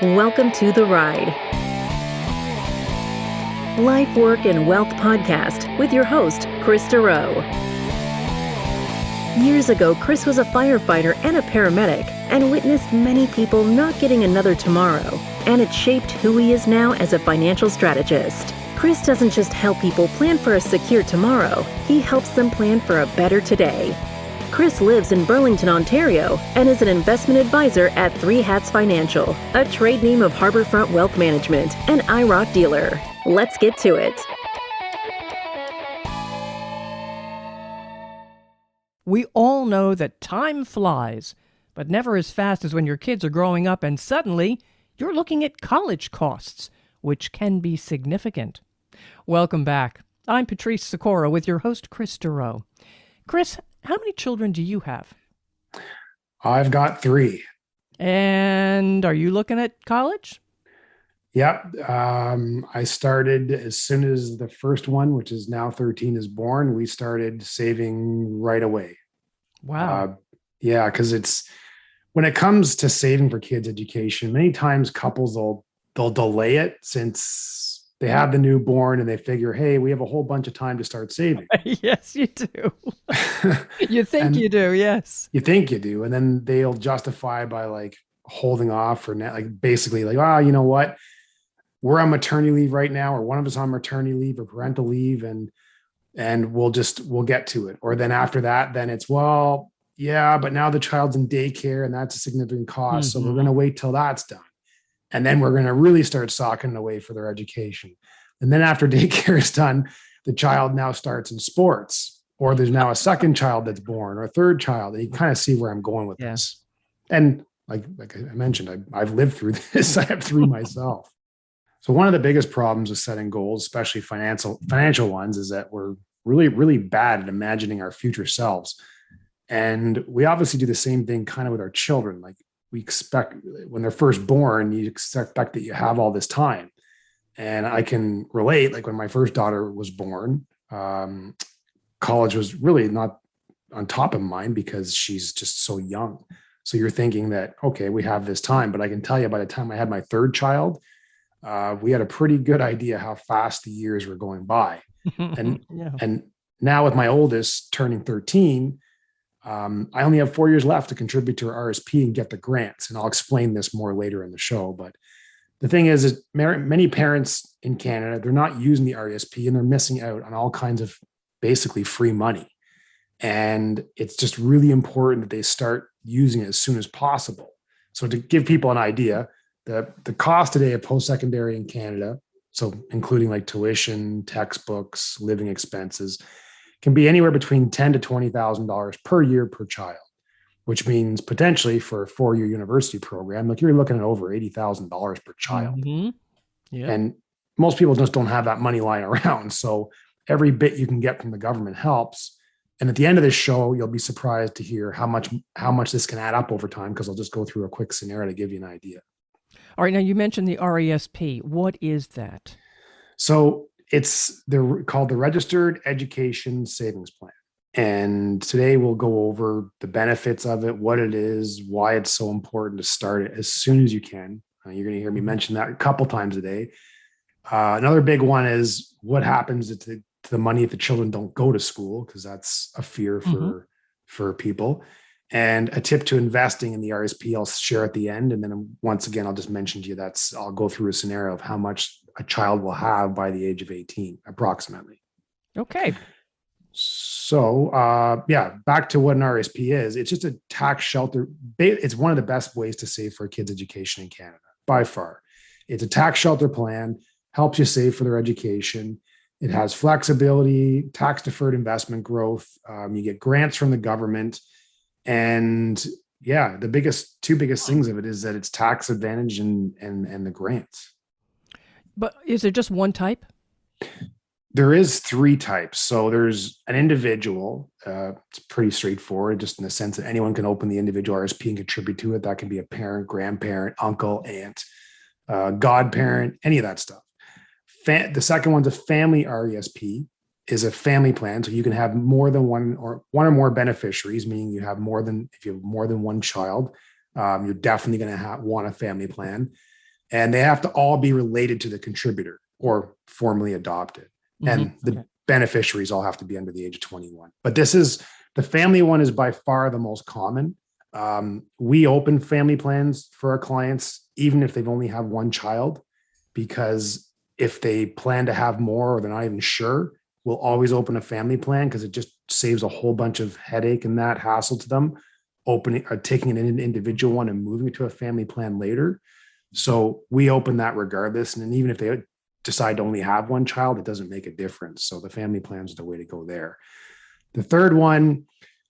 Welcome to The Ride. Life, Work, and Wealth podcast with your host, Kris Dureau. Years ago, Kris was a firefighter and a paramedic and witnessed many people not getting another tomorrow, and it shaped who he is now as a financial strategist. Kris doesn't just help people plan for a secure tomorrow, he helps them plan for a better today. Kris lives in Burlington, Ontario, and is an investment advisor at Three Hats Financial, a trade name of Harborfront Wealth Management, an IROC dealer. Let's get to it. We all know that time flies, but never as fast as when your kids are growing up and suddenly you're looking at college costs, which can be significant. Welcome back. I'm Patrice Sikora with your host, Kris Dureau. Kris, how many children do you have? I've got 3. And are you looking at college? Yep. I started as soon as the first one, which is now 13, is born. We started saving right away. Wow. Yeah, because when it comes to saving for kids' education, many times couples they'll delay it since they have the newborn and they figure, hey, we have a whole bunch of time to start saving. Yes, you do. You think you do, yes. You think you do. And then they'll justify by like holding off or basically like, you know what? We're on maternity leave right now, or one of us on maternity leave or parental leave, and we'll get to it. Or then after that, then it's, well, yeah, but now the child's in daycare and that's a significant cost. So we're going to wait till that's done. And then we're going to really start socking away for their education. And then after daycare is done, the child now starts in sports, or there's now a second child that's born, or a third child. And you kind of see where I'm going with this. And like I mentioned, I've lived through this. I have 3 myself. So one of the biggest problems with setting goals, especially financial ones, is that we're really, really bad at imagining our future selves. And we obviously do the same thing kind of with our children. Like, we expect when they're first born, you expect that you have all this time. And I can relate, like when my first daughter was born, college was really not on top of mind because she's just so young. So you're thinking that, okay, we have this time, but I can tell you by the time I had my third child, we had a pretty good idea how fast the years were going by. And, and now with my oldest turning 13, I only have 4 years left to contribute to our RSP and get the grants. And I'll explain this more later in the show. But the thing is many parents in Canada, they're not using the RSP and they're missing out on all kinds of basically free money. And it's just really important that they start using it as soon as possible. So to give people an idea, the cost today of post-secondary in Canada, so including like tuition, textbooks, living expenses, can be anywhere between $10,000 to $20,000 per year per child, which means potentially for a 4-year university program, like you're looking at over $80,000 per child. Mm-hmm. Yep. And most people just don't have that money lying around. So every bit you can get from the government helps. And at the end of this show, you'll be surprised to hear how much this can add up over time, because I'll just go through a quick scenario to give you an idea. All right. Now, you mentioned the RESP. What is that? So they're called the Registered Education Savings Plan. And today we'll go over the benefits of it, what it is, why it's so important to start it as soon as you can. You're going to hear me mention that a couple times a day. Another big one is what happens to the money if the children don't go to school, because that's a fear for people. And a tip to investing in the RSP I'll share at the end. And then once again, I'll just mention to you I'll go through a scenario of how much a child will have by the age of 18, approximately. Okay. So, back to what an RSP is. It's just a tax shelter. It's one of the best ways to save for a kid's education in Canada, by far. It's a tax shelter plan, helps you save for their education. It has flexibility, tax-deferred investment growth. You get grants from the government. And the two biggest things of it is that it's tax advantage and the grants. But is there just one type? There is 3 types. So there's an individual. It's pretty straightforward, just in the sense that anyone can open the individual RSP and contribute to it. That can be a parent, grandparent, uncle, aunt, godparent, any of that stuff. The second one's a family RESP. Is a family plan. So you can have more than one or more beneficiaries, meaning if you have more than one child, you're definitely going to want a family plan. and they have to all be related to the contributor or formally adopted. And the beneficiaries all have to be under the age of 21. But the family one is by far the most common. We open family plans for our clients, even if they've only have one child, because if they plan to have more or they're not even sure, we'll always open a family plan because it just saves a whole bunch of headache and that hassle to them, opening or taking an individual one and moving it to a family plan later. So we open that regardless. And then even if they decide to only have one child, it doesn't make a difference. So the family plans are the way to go there. The third one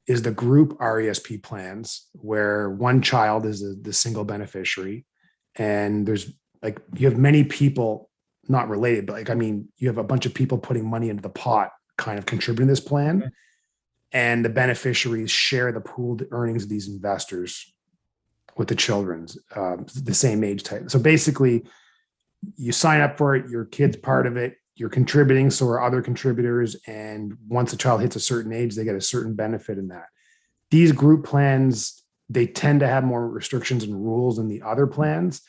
is the group RESP plans, where one child is the single beneficiary. And there's like, you have many people not related, but you have a bunch of people putting money into the pot, kind of contributing to this plan. Okay. And the beneficiaries share the pooled earnings of these investors with the children's, the same age type. So basically, you sign up for it, your kid's part of it, you're contributing, so are other contributors. And once a child hits a certain age, they get a certain benefit in that. These group plans, they tend to have more restrictions and rules than the other plans.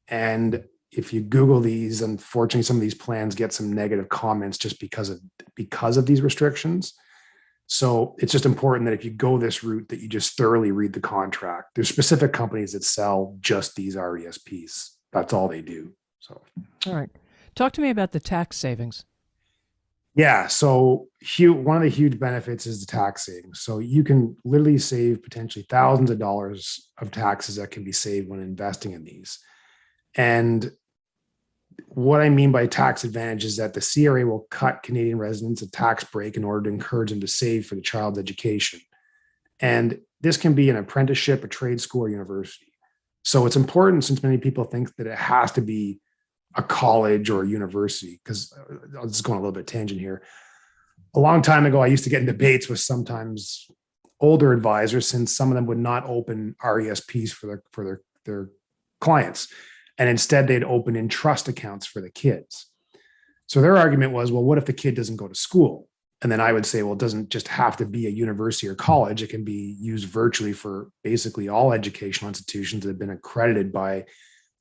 And if you Google these, unfortunately, some of these plans get some negative comments just because of these restrictions. So it's just important that if you go this route, that you just thoroughly read the contract. There's specific companies that sell just these RESPs. That's all they do. So, all right. Talk to me about the tax savings. Yeah. So one of the huge benefits is the tax savings. So you can literally save potentially thousands of dollars of taxes that can be saved when investing in these. And what I mean by tax advantage is that the CRA will cut Canadian residents a tax break in order to encourage them to save for the child's education. And this can be an apprenticeship, a trade school, or university. So it's important, since many people think that it has to be a college or a university, because I'll just go on a little bit tangent here. A long time ago, I used to get in debates with sometimes older advisors, since some of them would not open RESPs for their clients. And instead, they'd open in trust accounts for the kids. So their argument was, well, what if the kid doesn't go to school? And then I would say, well, it doesn't just have to be a university or college. It can be used virtually for basically all educational institutions that have been accredited by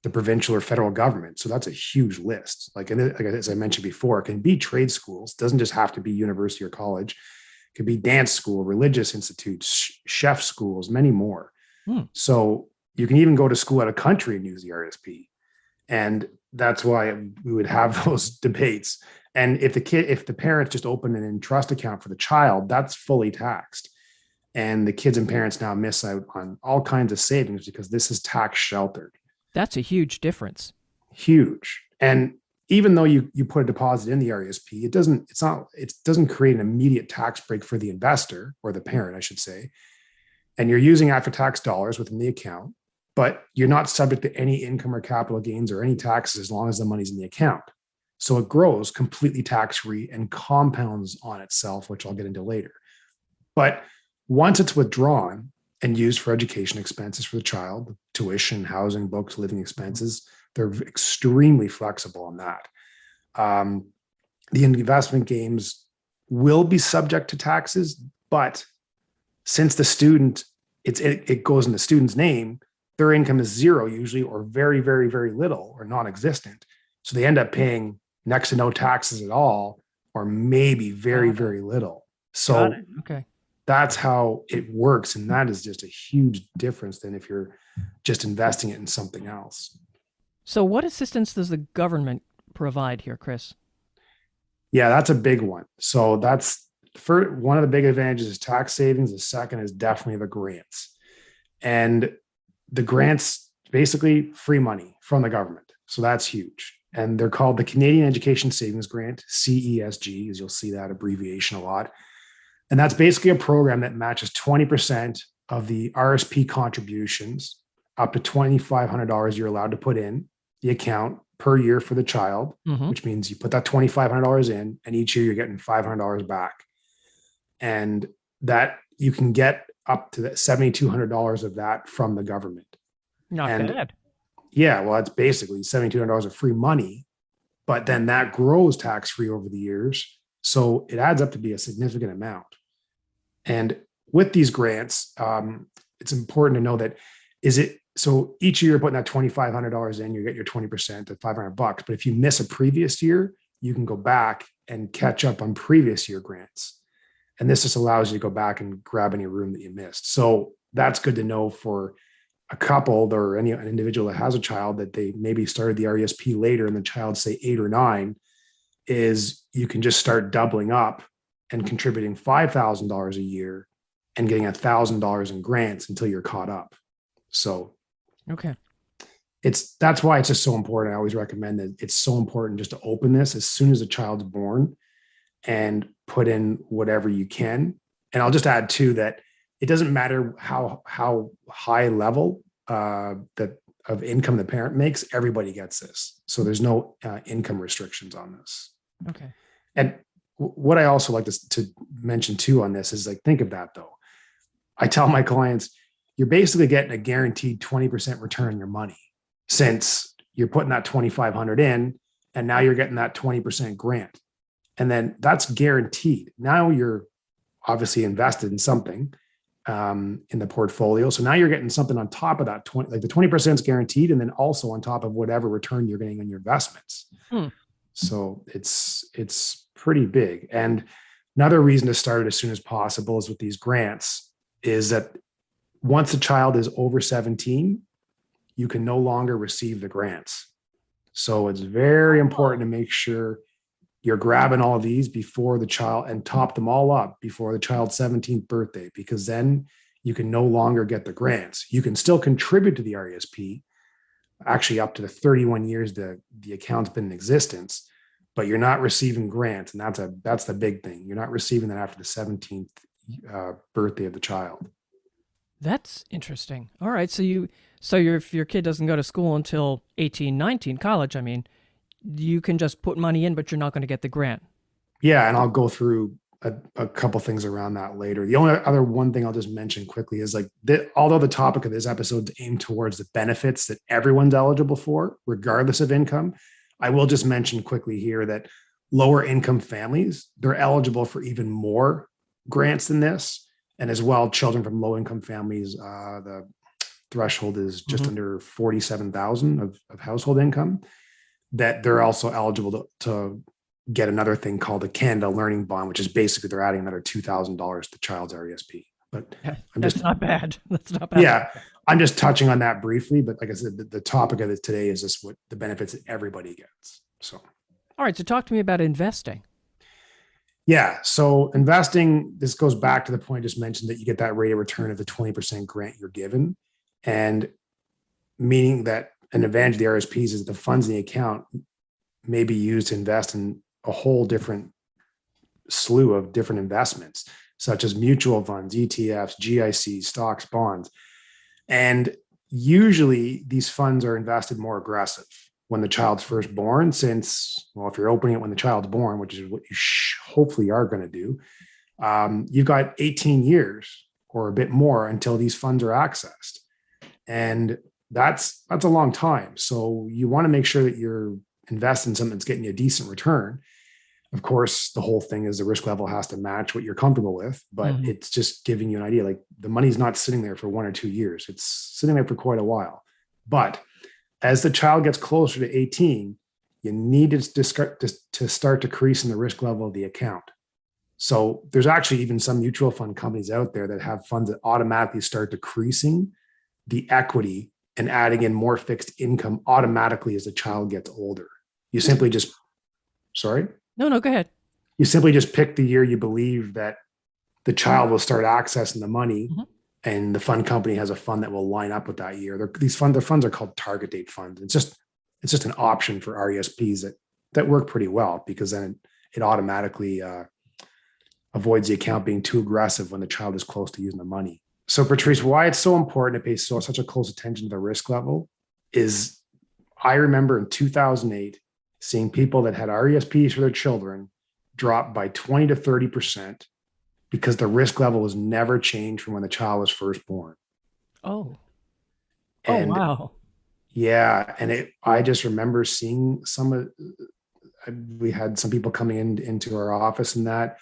the provincial or federal government. So that's a huge list. Like as I mentioned before, it can be trade schools. It doesn't just have to be university or college. It could be dance school, religious institutes, chef schools, many more. So you can even go to school out of country and use the RSP. And that's why we would have those debates. And if the parents just open an in-trust account for the child, that's fully taxed. And the kids and parents now miss out on all kinds of savings because this is tax sheltered. That's a huge difference. Huge. And even though you put a deposit in the RESP, it doesn't create an immediate tax break for the investor, or the parent, I should say. And you're using after-tax dollars within the account, but you're not subject to any income or capital gains or any taxes as long as the money's in the account. So it grows completely tax-free and compounds on itself, which I'll get into later. But once it's withdrawn and used for education expenses for the child, tuition, housing, books, living expenses, they're extremely flexible on that. The investment gains will be subject to taxes, but since the student, it goes in the student's name, their income is zero usually, or very, very, very little, or non-existent. So they end up paying next to no taxes at all, or maybe very, very little. So okay, that's how it works. And that is just a huge difference than if you're just investing it in something else. So what assistance does the government provide here, Kris? Yeah, that's a big one. So that's one of the big advantages is tax savings. The second is definitely the grants. And the grants, basically free money from the government. So that's huge. And they're called the Canadian Education Savings Grant, CESG, as you'll see that abbreviation a lot. And that's basically a program that matches 20% of the RSP contributions, up to $2,500 you're allowed to put in the account per year for the child, which means you put that $2,500 in, and each year you're getting $500 back. And that you can get up to $7,200 of that from the government. Not bad. Yeah, well, it's basically $7,200 of free money, but then that grows tax-free over the years. So it adds up to be a significant amount. And with these grants, it's important to know that so each year you're putting that $2,500 in, you get your 20% at $500. But if you miss a previous year, you can go back and catch up on previous year grants. And this just allows you to go back and grab any room that you missed. So that's good to know for a couple or an individual that has a child that they maybe started the RESP later and the child say 8 or 9, is you can just start doubling up and contributing $5,000 a year and getting $1,000 in grants until you're caught up. So okay, that's why it's just so important. I always recommend that it's so important just to open this as soon as the child's born and put in whatever you can. And I'll just add too that it doesn't matter how high level that of income the parent makes, everybody gets this. So there's no income restrictions on this. okay. And what I also like to mention too on this is like, think of that though. I tell my clients, you're basically getting a guaranteed 20% return on your money, since you're putting that 2,500 in and now you're getting that 20% grant. And then that's guaranteed. Now you're obviously invested in something in the portfolio. So now you're getting something on top of that 20, like the 20% is guaranteed. And then also on top of whatever return you're getting on your investments. So it's pretty big. And another reason to start as soon as possible is with these grants is that once a child is over 17, you can no longer receive the grants. So it's very important to make sure you're grabbing all of these before the child and top them all up before the child's 17th birthday, because then you can no longer get the grants. You can still contribute to the RESP, actually up to the 31 years the account's been in existence, but you're not receiving grants. And that's the big thing. You're not receiving that after the 17th birthday of the child. That's interesting. All right. If your kid doesn't go to school until 18, 19, college, I mean, you can just put money in, but you're not going to get the grant. Yeah. And I'll go through a couple things around that later. The only other one thing I'll just mention quickly is like, although the topic of this episode is aimed towards the benefits that everyone's eligible for, regardless of income, I will just mention quickly here that lower income families, they're eligible for even more grants than this. And as well, children from low income families, the threshold is just under 47,000 of household income, that they're also eligible to get another thing called a Canada Learning Bond, which is basically they're adding another $2,000 to the child's RESP. But that's not bad. That's not bad. Yeah, I'm just touching on that briefly. But like I said, the topic of it today is just what the benefits that everybody gets. So, all right. So talk to me about investing. Yeah. So investing, this goes back to the point I just mentioned, that you get that rate of return of the 20% grant you're given. And meaning that an advantage of the RSPs is the funds in the account may be used to invest in a whole different slew of different investments, such as mutual funds, ETFs, GICs, stocks, bonds. And usually these funds are invested more aggressive when the child's first born, since, well, if you're opening it when the child's born, which is what you hopefully are going to do, you've got 18 years or a bit more until these funds are accessed. And that's a long time. So you want to make sure that you're investing in something that's getting you a decent return. Of course, the whole thing is the risk level has to match what you're comfortable with, but it's just giving you an idea. Like, the money's not sitting there for 1 or 2 years. It's sitting there for quite a while. But as the child gets closer to 18, you need to start decreasing the risk level of the account. So there's actually even some mutual fund companies out there that have funds that automatically start decreasing the equity and adding in more fixed income automatically as the child gets older. You simply just, sorry? No, go ahead. You simply just pick the year you believe that the child will start accessing the money, and the fund company has a fund that will line up with that year. The funds are called target date funds. It's just an option for RESPs that work pretty well, because then it automatically avoids the account being too aggressive when the child is close to using the money. So, Patrice, why it's so important to pay such a close attention to the risk level is, I remember in 2008 seeing people that had RESPs for their children drop by 20 to 30% because the risk level was never changed from when the child was first born. Oh, Wow. Yeah. And I just remember seeing we had some people coming into our office and that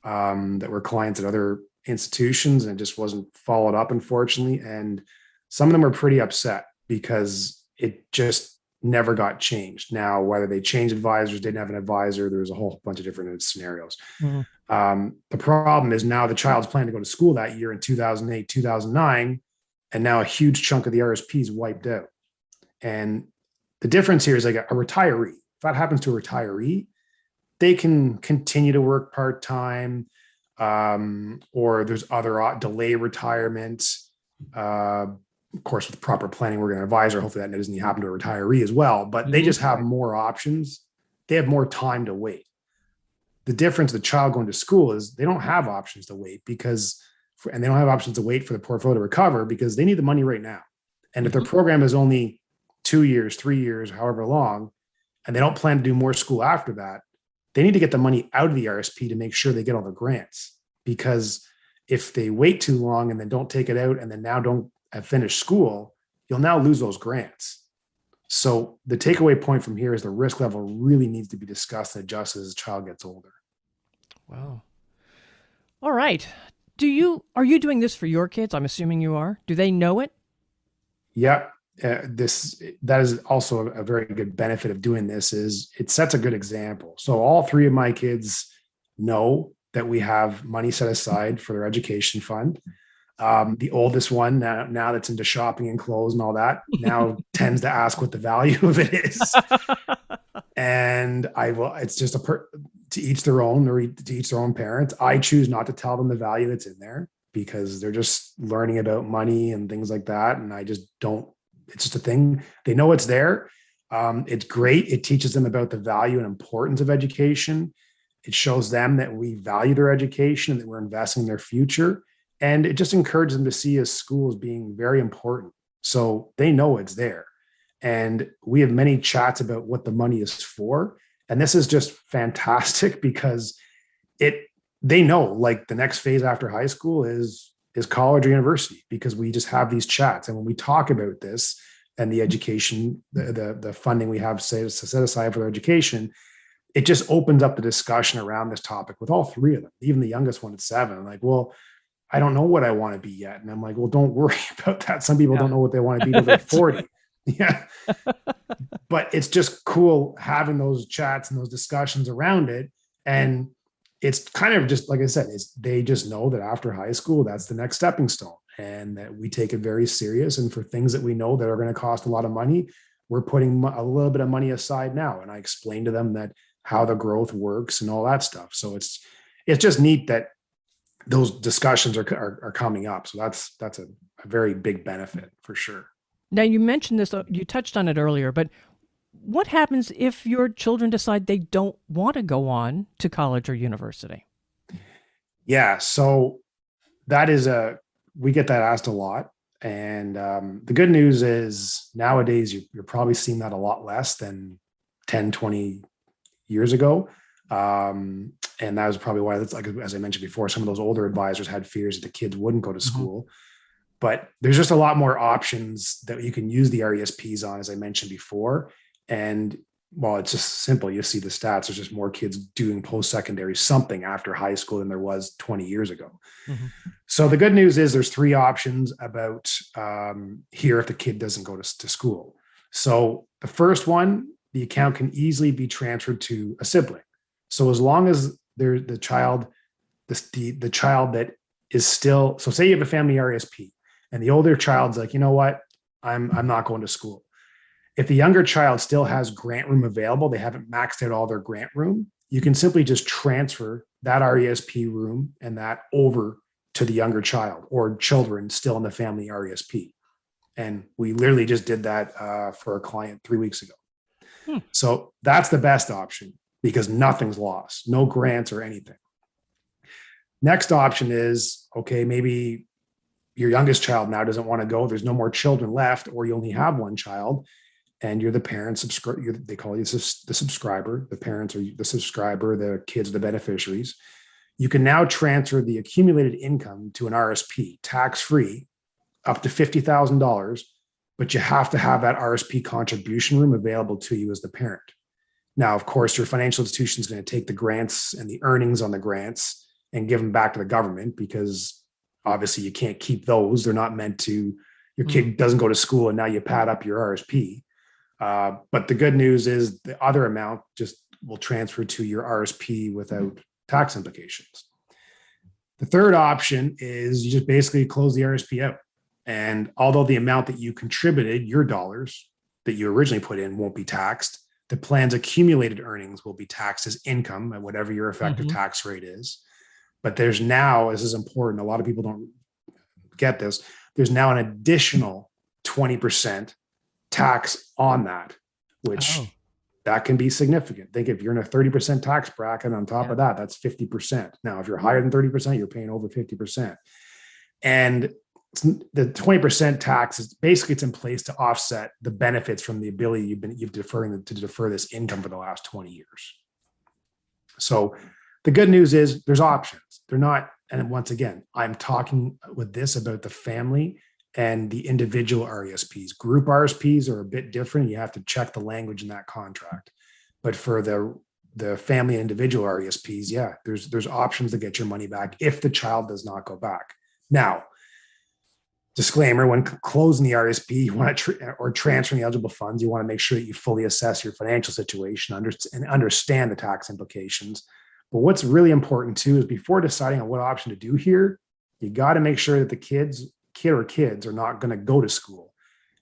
were clients at other institutions, and it just wasn't followed up, unfortunately. And Some of them were pretty upset because it just never got changed. Now, whether they changed advisors, didn't have an advisor, there was a whole bunch of different scenarios. The problem is now the child's planning to go to school that year in 2008, 2009, and now a huge chunk of the RSP is wiped out. And the difference here is like a retiree. If that happens to a retiree, they can continue to work part-time, or there's other delay retirement. Of course, with proper planning, we're going to advisor. Hopefully that doesn't happen to a retiree as well, but they just have more options. They have more time to wait. The difference, the child going to school, is they don't have options to wait and they don't have options to wait for the portfolio to recover because they need the money right now. And if their program is only 2 years, 3 years, however long, and they don't plan to do more school after that, they need to get the money out of the RSP to make sure they get all the grants. Because if they wait too long and then don't take it out and then now don't finish school, you'll now lose those grants. So the takeaway point from here is the risk level really needs to be discussed and adjusted as the child gets older. Wow. All right. Are you doing this for your kids? I'm assuming you are. Do they know it? Yeah. That is also a very good benefit of doing this, is it sets a good example. So all three of my kids know that we have money set aside for their education fund. The oldest one, now that's into shopping and clothes and all that, now tends to ask what the value of it is. And it's just to each their own, or to each their own parents. I choose not to tell them the value that's in there because they're just learning about money and things like that. And I just don't, it's just a thing. They know it's there. It's great. It teaches them about the value and importance of education. It shows them that we value their education and that we're investing in their future. And it just encourages them to see as school as being very important. So they know it's there. And we have many chats about what the money is for. And this is just fantastic because they know, like, the next phase after high school is college or university, because we just have these chats. And when we talk about this and the education, the funding we have set aside for their education, it just opens up the discussion around this topic with all three of them. Even the youngest one at 7, like, well, I don't know what I want to be yet. And I'm like, well, don't worry about that. Some people don't know what they want to be till they're 40. Yeah. But it's just cool having those chats and those discussions around it. And it's kind of just, like I said, they just know that after high school, that's the next stepping stone, and that we take it very serious. And for things that we know that are going to cost a lot of money, we're putting a little bit of money aside now. And I explain to them that how the growth works and all that stuff. So it's just neat that those discussions are coming up. So that's a very big benefit for sure. Now, you mentioned this, you touched on it earlier, but what happens if your children decide they don't want to go on to college or university? Yeah. So we get that asked a lot. And the good news is nowadays you're probably seeing that a lot less than 10, 20 years ago. And that was probably why, that's, like, as I mentioned before, some of those older advisors had fears that the kids wouldn't go to school. But there's just a lot more options that you can use the RESPs on, as I mentioned before. And well, it's just simple. You see the stats. There's just more kids doing post-secondary something after high school than there was 20 years ago. So the good news is there's 3 options about here if the kid doesn't go to school. So the first one, the account can easily be transferred to a sibling. So as long as the child that is still, so say you have a family RESP and the older child's like, you know what, I'm not going to school. If the younger child still has grant room available, they haven't maxed out all their grant room, you can simply just transfer that RESP room and that over to the younger child or children still in the family RESP. And we literally just did that for a client 3 weeks ago. So that's the best option because nothing's lost, no grants or anything. Next option is, okay, maybe your youngest child now doesn't want to go. There's no more children left, or you only have one child and you're the parent, they call you the subscriber. The parents are the subscriber, the kids are the beneficiaries. You can now transfer the accumulated income to an RSP, tax-free, up to $50,000, but you have to have that RSP contribution room available to you as the parent. Now, of course, your financial institution is going to take the grants and the earnings on the grants and give them back to the government because obviously you can't keep those. They're not meant to, your kid doesn't go to school and now you pad up your RSP. But the good news is the other amount just will transfer to your RSP without tax implications. The third option is you just basically close the RSP out. And although the amount that you contributed, your dollars that you originally put in, won't be taxed, the plan's accumulated earnings will be taxed as income at whatever your effective tax rate is. But there's now, this is important, a lot of people don't get this, there's now an additional 20% tax on that, which that can be significant. Think if you're in a 30% tax bracket, on top of that, that's 50%. Now, if you're higher than 30%, you're paying over 50%. And the 20% tax is basically, it's in place to offset the benefits from the ability you've deferring to defer this income for the last 20 years. So the good news is there's options. They're not, and once again, I'm talking with this about the family and the individual RESPs. Group RSPs are a bit different. You have to check the language in that contract. But for the family and individual RESPs, yeah, there's options to get your money back if the child does not go back. Now, disclaimer, when closing the RSP, you want to or transferring the eligible funds, you want to make sure that you fully assess your financial situation and understand the tax implications. But what's really important too is before deciding on what option to do here, you got to make sure that the kid or kids are not going to go to school.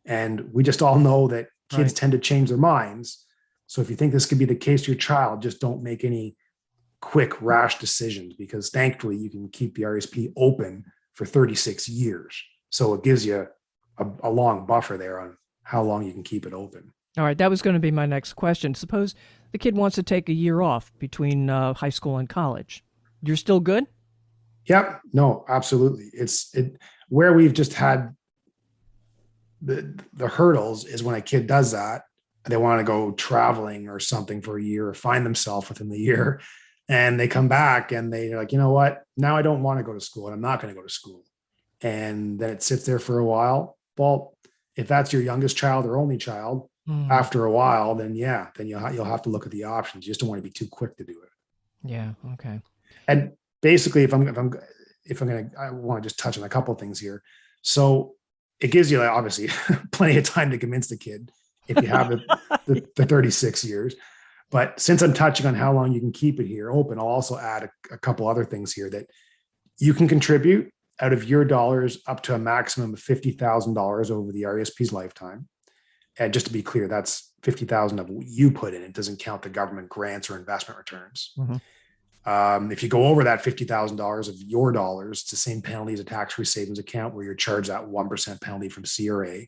And we just all know that kids tend to change their minds. So if you think this could be the case to your child, just don't make any quick, rash decisions, because thankfully you can keep the RSP open for 36 years. So it gives you a long buffer there on how long you can keep it open. All right, that was going to be my next question. Suppose the kid wants to take a year off between high school and college. You're still good? Yep. No, absolutely. Where we've just had the hurdles is when a kid does that, they want to go traveling or something for a year or find themselves within the year, and they come back and they're like, you know what? Now I don't want to go to school and I'm not going to go to school. And then it sits there for a while. Well, if that's your youngest child or only child, after a while, then you'll have to look at the options. You just don't want to be too quick to do it. Yeah. Okay. And basically, I want to just touch on a couple of things here. So it gives you obviously plenty of time to convince the kid if you have the 36 years. But since I'm touching on how long you can keep it here open, I'll also add a couple other things here that you can contribute out of your dollars up to a maximum of $50,000 over the RESP's lifetime. And just to be clear, that's $50,000 of what you put in. It doesn't count the government grants or investment returns. If you go over that $50,000 of your dollars, it's the same penalty as a tax-free savings account where you're charged that 1% penalty from CRA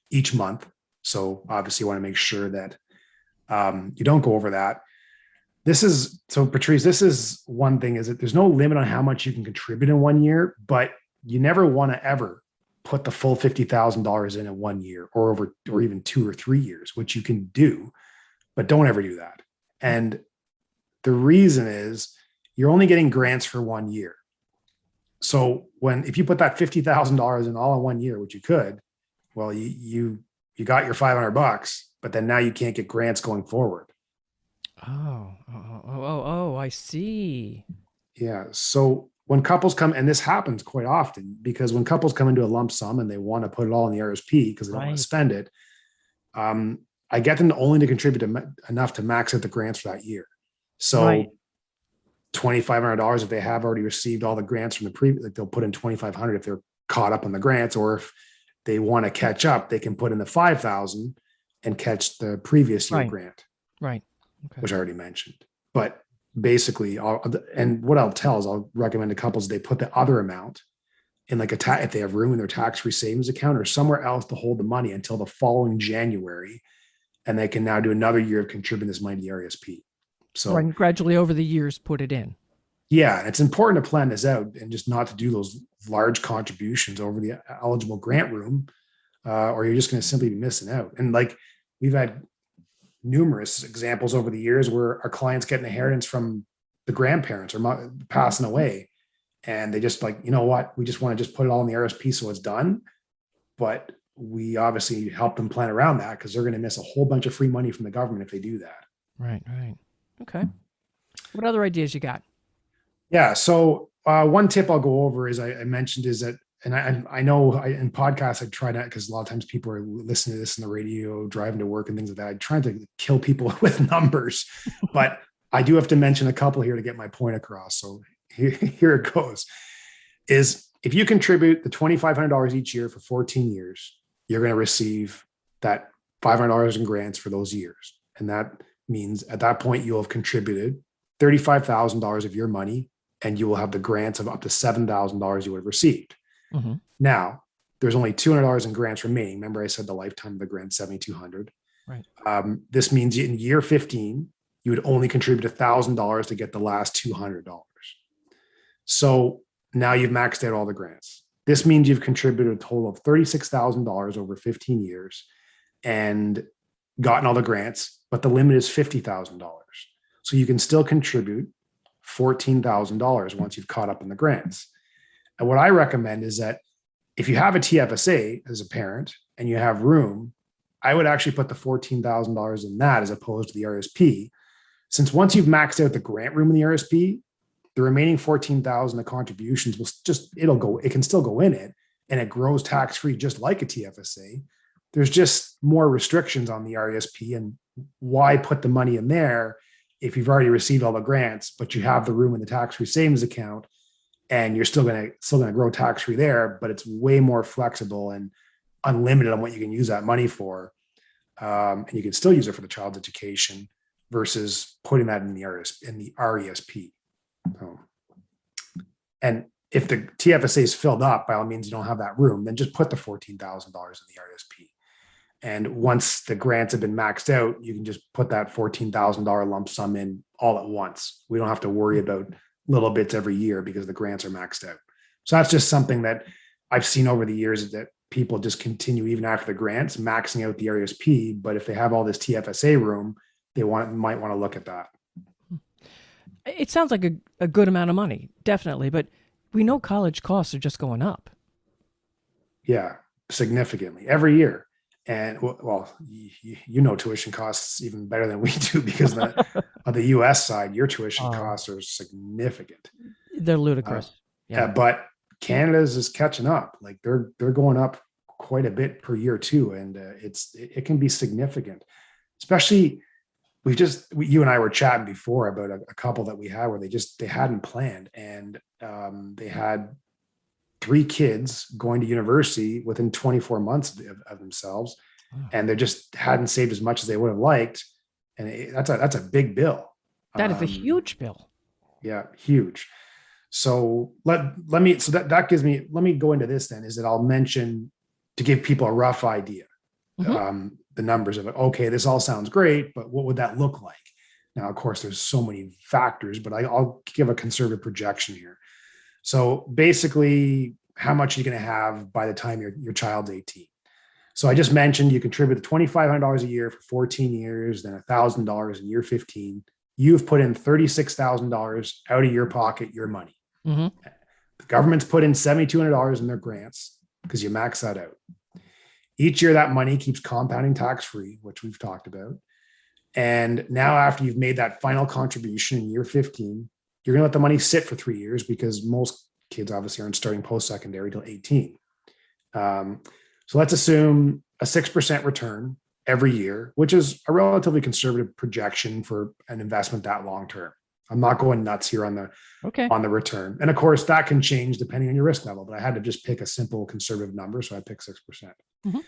each month. So obviously you want to make sure that you don't go over that. Patrice, this is one thing, is that there's no limit on how much you can contribute in 1 year, but you never want to ever put the full $50,000 in 1 year or even 2 or 3 years, which you can do, but don't ever do that. And the reason is you're only getting grants for 1 year. So if you put that $50,000 in all in 1 year, which you could, well, you got your $500, but then now you can't get grants going forward. Oh, I see. Yeah. So when couples come, and this happens quite often, because when couples come into a lump sum and they want to put it all in the RSP because they don't want to spend it, I get them only to contribute enough to max out the grants for that year. So $2,500 if they have already received all the grants from the previous, like they'll put in $2,500 if they're caught up on the grants, or if they want to catch up, they can put in the $5,000 and catch the previous year grant. Right. Okay. Which I already mentioned. But basically, what I'll tell is I'll recommend to couples, they put the other amount in if they have room in their tax-free savings account or somewhere else to hold the money until the following January, and they can now do another year of contributing this money to the RESP. So and gradually over the years, put it in. Yeah, it's important to plan this out and just not to do those large contributions over the eligible grant room, or you're just going to simply be missing out. And we've had numerous examples over the years where our clients get an inheritance from the grandparents or passing away, and they just you know what, we just want to just put it all in the RSP so it's done. But we obviously help them plan around that, because they're going to miss a whole bunch of free money from the government if they do that. Right. Okay. What other ideas you got? Yeah. So one tip I'll go over, as I mentioned, is that and I know in podcasts, I try to, because a lot of times people are listening to this in the radio, driving to work and things like that. I try to kill people with numbers, but I do have to mention a couple here to get my point across. So here it goes, is if you contribute the $2,500 each year for 14 years, you're going to receive that $500 in grants for those years. And that means at that point, you'll have contributed $35,000 of your money, and you will have the grants of up to $7,000 you would have received. Mm-hmm. Now, there's only $200 in grants remaining. Remember, I said the lifetime of the grant, $7,200. Right. This means in year 15, you would only contribute $1,000 to get the last $200. So now you've maxed out all the grants. This means you've contributed a total of $36,000 over 15 years and gotten all the grants, but the limit is $50,000. So you can still contribute $14,000 once you've caught up in the grants. And what I recommend is that if you have a TFSA as a parent and you have room, I would actually put the $14,000 in that as opposed to the RSP. Since once you've maxed out the grant room in the RSP, the remaining $14,000, the contributions will it can still go in it, and it grows tax-free just like a TFSA. There's just more restrictions on the RESP, and why put the money in there if you've already received all the grants, but you have the room in the tax-free savings account, and you're still going to grow tax-free there, but it's way more flexible and unlimited on what you can use that money for. And you can still use it for the child's education versus putting that in the RESP. And if the TFSA is filled up, by all means, you don't have that room, then just put the $14,000 in the RESP. And once the grants have been maxed out, you can just put that $14,000 lump sum in all at once. We don't have to worry about little bits every year because the grants are maxed out. So that's just something that I've seen over the years, that people just continue even after the grants, maxing out the RESP. But if they have all this TFSA room, they might want to look at that. It sounds like a good amount of money, definitely. But we know college costs are just going up. Yeah, significantly every year. And well, you know, tuition costs even better than we do because on the US side, your tuition costs are significant. They're ludicrous. Yeah, but Canada's is catching up. Like they're going up quite a bit per year too, and it can be significant. Especially, you and I were chatting before about a couple that we had where they hadn't planned, and they had 3 kids going to university within 24 months of themselves. Wow. And they just hadn't saved as much as they would have liked. And that's a big bill. That is a huge bill. Yeah, huge. So let me go into this then, is that I'll mention, to give people a rough idea, the numbers of it. Okay, this all sounds great, but what would that look like? Now, of course, there's so many factors, but I'll give a conservative projection here. So basically, how much are you going to have by the time your child's 18? So I just mentioned you contribute $2,500 a year for 14 years, then $1,000 in year 15. You've put in $36,000 out of your pocket, your money. Mm-hmm. The government's put in $7,200 in their grants because you max that out. Each year, that money keeps compounding tax-free, which we've talked about. And now after you've made that final contribution in year 15, you're going to let the money sit for 3 years because most kids obviously aren't starting post-secondary till 18. So let's assume a 6% return every year, which is a relatively conservative projection for an investment that long-term. I'm not going nuts here on the return. And of course, that can change depending on your risk level, but I had to just pick a simple conservative number. So I picked 6%. Mm-hmm.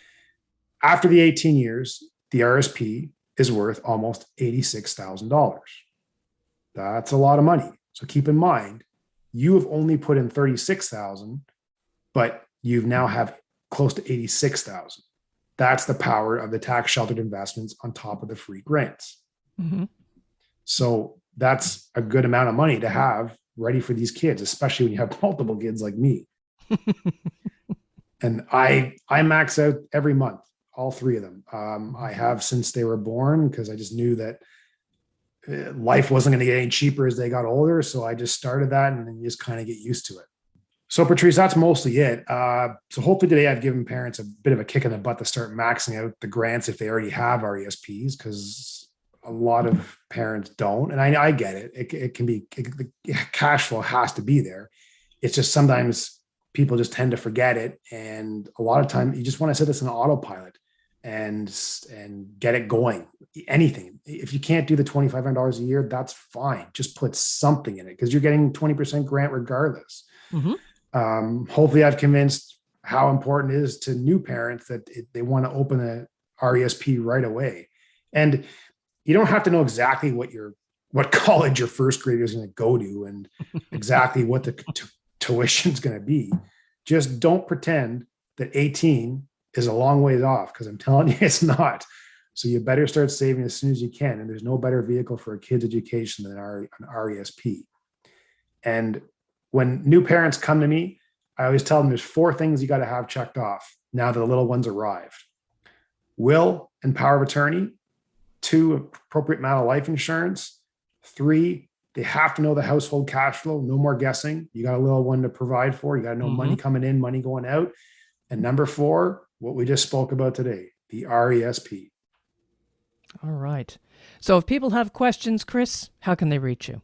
After the 18 years, the RSP is worth almost $86,000. That's a lot of money. So keep in mind, you have only put in $36,000, but you now have close to $86,000. That's the power of the tax sheltered investments on top of the free grants. Mm-hmm. So that's a good amount of money to have ready for these kids, especially when you have multiple kids like me. And I max out every month, all 3 of them. I have since they were born, because I just knew that life wasn't going to get any cheaper as they got older. So I just started that, and then you just kind of get used to it. So Patrice, that's mostly it. So hopefully today I've given parents a bit of a kick in the butt to start maxing out the grants if they already have RESPs, because a lot of parents don't. And I get it. It can be, cash flow has to be there. It's just sometimes people just tend to forget it. And a lot of time you just want to set this in autopilot and get it going. Anything. If you can't do the $2,500 a year, that's fine. Just put something in it because you're getting 20% grant regardless. Hopefully I've convinced how important it is to new parents that they want to open a RESP right away. And you don't have to know exactly what college your first grader is going to go to and exactly what the tuition is going to be. Just don't pretend that 18 is a long ways off, because I'm telling you, it's not. So you better start saving as soon as you can. And there's no better vehicle for a kid's education than an RESP. And when new parents come to me, I always tell them there's 4 things you got to have checked off now that the little ones arrived. Will and power of attorney. 2, appropriate amount of life insurance. 3, they have to know the household cash flow. No more guessing. You got a little one to provide for. You got to know money coming in, money going out. And number 4, what we just spoke about today, the RESP. All right. So if people have questions, Kris, how can they reach you? You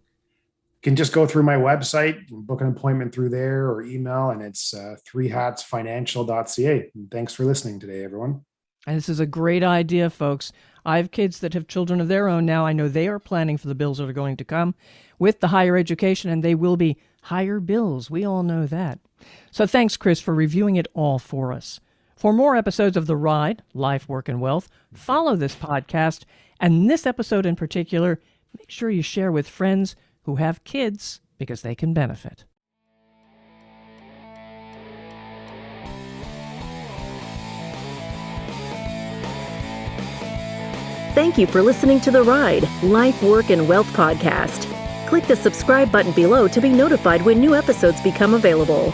can just go through my website, book an appointment through there or email, and it's 3hatsfinancial.ca. And thanks for listening today, everyone. And this is a great idea, folks. I have kids that have children of their own now. I know they are planning for the bills that are going to come with the higher education, and they will be higher bills. We all know that. So thanks, Kris, for reviewing it all for us. For more episodes of The Ride, Life, Work, and Wealth, follow this podcast, and this episode in particular, make sure you share with friends who have kids because they can benefit. Thank you for listening to The Ride, Life, Work, and Wealth podcast. Click the subscribe button below to be notified when new episodes become available.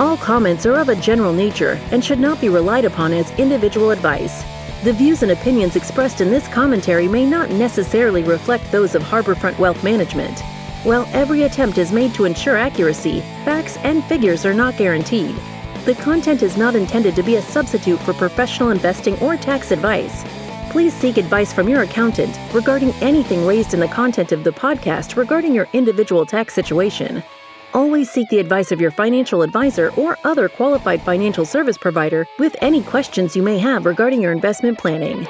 All comments are of a general nature and should not be relied upon as individual advice. The views and opinions expressed in this commentary may not necessarily reflect those of Harborfront Wealth Management. While every attempt is made to ensure accuracy, facts and figures are not guaranteed. The content is not intended to be a substitute for professional investing or tax advice. Please seek advice from your accountant regarding anything raised in the content of the podcast regarding your individual tax situation. Always seek the advice of your financial advisor or other qualified financial service provider with any questions you may have regarding your investment planning.